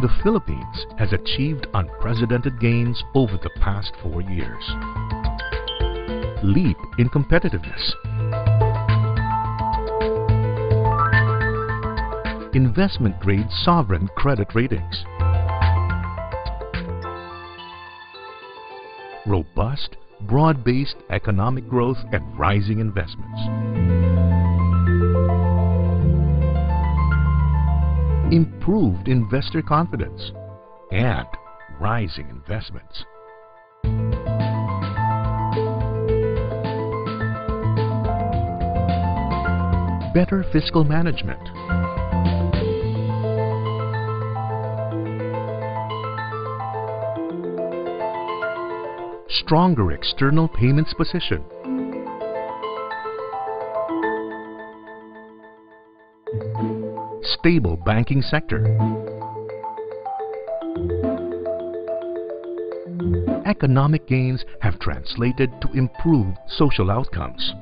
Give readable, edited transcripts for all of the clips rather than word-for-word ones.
The Philippines has achieved unprecedented gains over the past 4 years. Leap in competitiveness. Investment-grade sovereign credit ratings. Robust, broad-based economic growth and rising investments. Improved investor confidence and rising investments. Better fiscal management. Stronger external payments position. Stable banking sector. Economic gains have translated to improved social outcomes.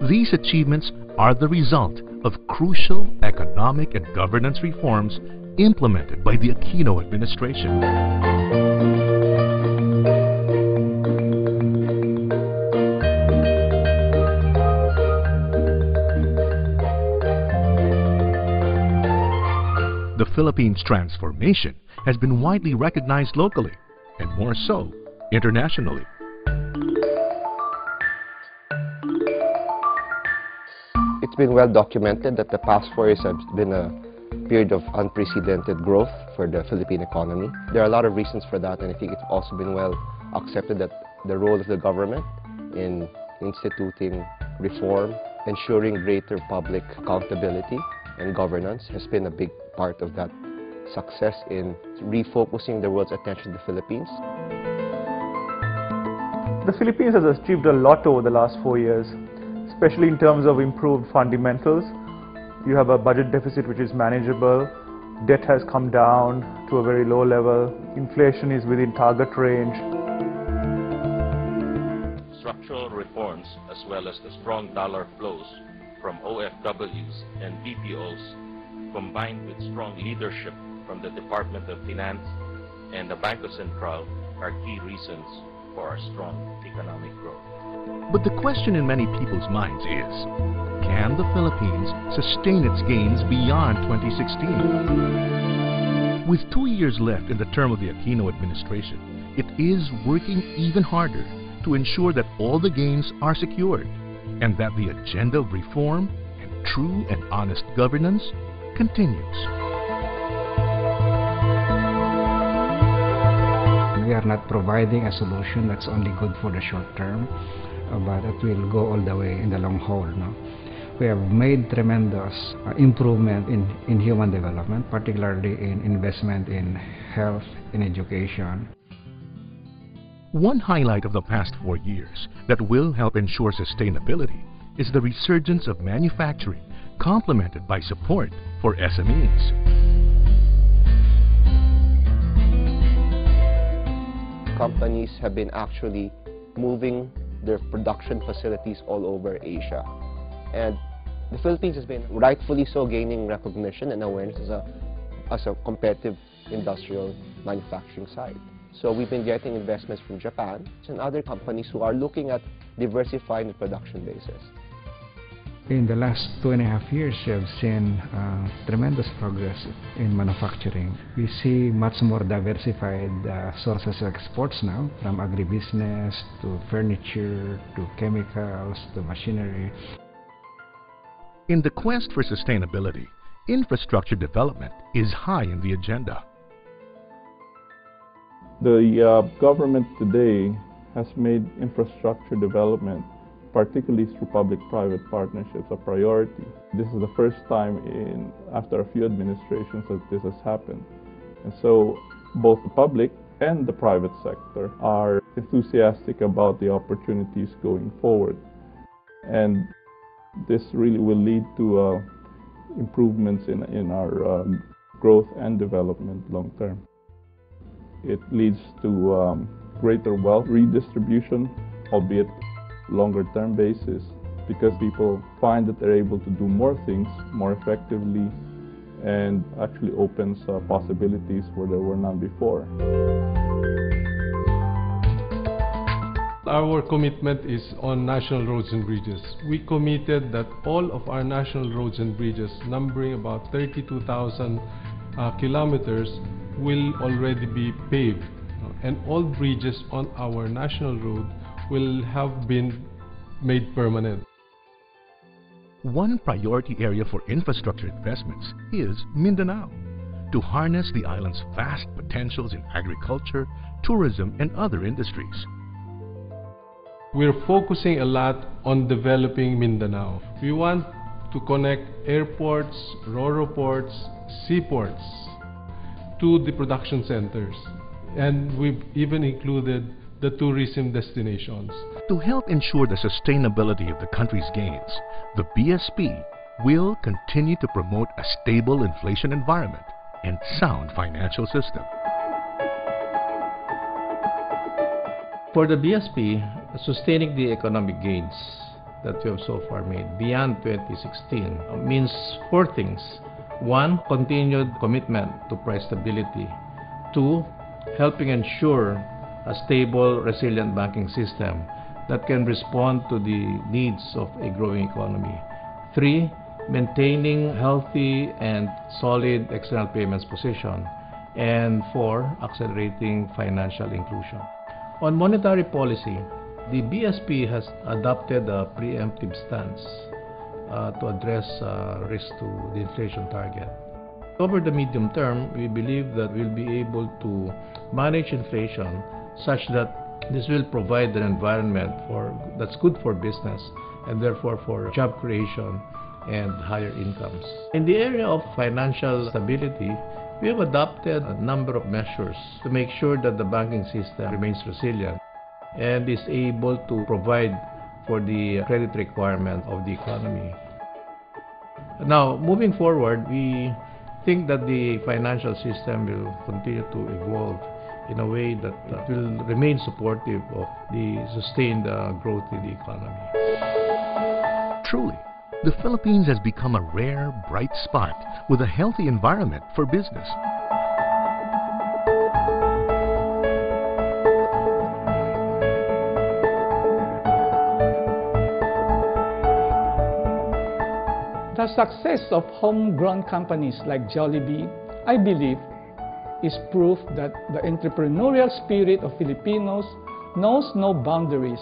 These achievements are the result of crucial economic and governance reforms implemented by the Aquino administration. The Philippines' transformation has been widely recognized locally, and more so, internationally. It's been well documented that the past 4 years have been a period of unprecedented growth for the Philippine economy. There are a lot of reasons for that, and I think it's also been well accepted that the role of the government in instituting reform, ensuring greater public accountability and governance has been a big part of that success in refocusing the world's attention to the Philippines. The Philippines has achieved a lot over the last 4 years, especially in terms of improved fundamentals. You have a budget deficit which is manageable, debt has come down to a very low level, inflation is within target range. Structural reforms as well as the strong dollar flows from OFWs and BPOs combined with strong leadership from the Department of Finance and the Bangko Sentral are key reasons for our strong economic growth. But the question in many people's minds is, can the Philippines sustain its gains beyond 2016? With 2 years left in the term of the Aquino administration, it is working even harder to ensure that all the gains are secured and that the agenda of reform and true and honest governance continues. We are not providing a solution that's only good for the short term, but it will go all the way in the long haul. No? We have made tremendous improvement in human development, particularly in investment in health and education. One highlight of the past 4 years that will help ensure sustainability is the resurgence of manufacturing, complemented by support for SMEs. Companies have been actually moving their production facilities all over Asia. And the Philippines has been rightfully so gaining recognition and awareness as a competitive industrial manufacturing site. So we've been getting investments from Japan and other companies who are looking at diversifying the production bases. In the last 2.5 years, we have seen tremendous progress in manufacturing. We see much more diversified sources of exports now, from agribusiness to furniture to chemicals to machinery. In the quest for sustainability, infrastructure development is high in the agenda. The government today has made infrastructure development, particularly through public-private partnerships, a priority. This is the first time after a few administrations that this has happened. And so both the public and the private sector are enthusiastic about the opportunities going forward. And this really will lead to improvements in our growth and development long term. It leads to greater wealth redistribution, albeit longer-term basis, because people find that they're able to do more things more effectively and actually opens possibilities where there were none before. Our commitment is on national roads and bridges. We committed that all of our national roads and bridges, numbering about 32,000 kilometers, will already be paved. And all bridges on our national road will have been made permanent. One priority area for infrastructure investments is Mindanao, to harness the island's vast potentials in agriculture, tourism, and other industries. We're focusing a lot on developing Mindanao. We want to connect airports, ro-ro ports, seaports to the production centers. And we've even included the tourism destinations. To help ensure the sustainability of the country's gains, the BSP will continue to promote a stable inflation environment and sound financial system. For the BSP, sustaining the economic gains that we have so far made beyond 2016 means four things. One, continued commitment to price stability. Two, helping ensure a stable, resilient banking system that can respond to the needs of a growing economy. Three, maintaining healthy and solid external payments position. And four, accelerating financial inclusion. On monetary policy, the BSP has adopted a preemptive stance to address risk to the inflation target. Over the medium term, we believe that we'll be able to manage inflation such that this will provide an environment that's good for business and therefore for job creation and higher incomes. In the area of financial stability, we have adopted a number of measures to make sure that the banking system remains resilient and is able to provide for the credit requirement of the economy. Now, moving forward, we think that the financial system will continue to evolve in a way that will remain supportive of the sustained growth in the economy. Truly, the Philippines has become a rare, bright spot with a healthy environment for business. The success of homegrown companies like Jollibee, I believe, is proof that the entrepreneurial spirit of Filipinos knows no boundaries,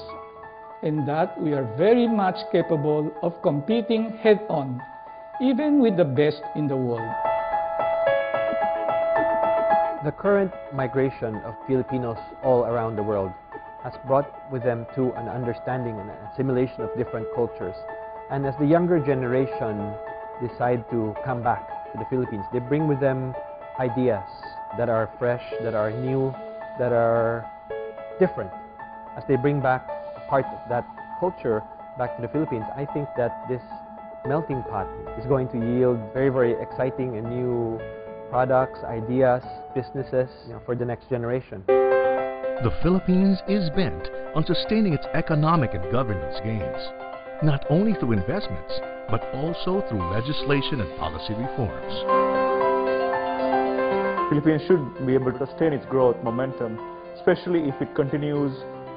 and that we are very much capable of competing head-on, even with the best in the world. The current migration of Filipinos all around the world has brought with them to an understanding and assimilation of different cultures. And as the younger generation decide to come back to the Philippines, they bring with them ideas that are fresh, that are new, that are different. As they bring back part of that culture back to the Philippines, I think that this melting pot is going to yield very, very exciting and new products, ideas, businesses, for the next generation. The Philippines is bent on sustaining its economic and governance gains, not only through investments, but also through legislation and policy reforms. Philippines should be able to sustain its growth momentum, especially if it continues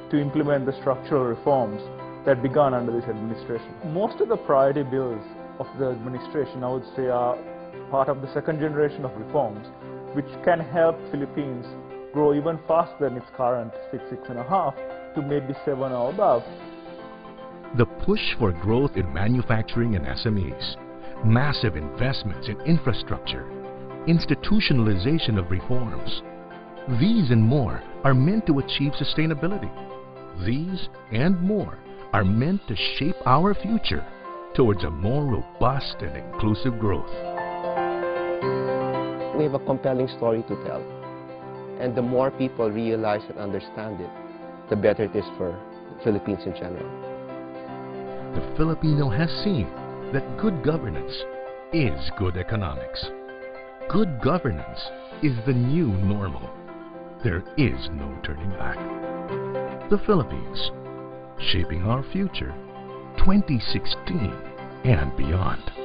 to implement the structural reforms that began under this administration. Most of the priority bills of the administration, I would say, are part of the second generation of reforms, which can help Philippines grow even faster than its current 6.5 to maybe 7 or above. The push for growth in manufacturing and SMEs, massive investments in infrastructure, institutionalization of reforms. These and more are meant to achieve sustainability. These and more are meant to shape our future towards a more robust and inclusive growth. We have a compelling story to tell. And the more people realize and understand it, the better it is for the Philippines in general. The Filipino has seen that good governance is good economics. Good governance is the new normal. there is no turning back. The Philippines, shaping our future, 2016 and beyond.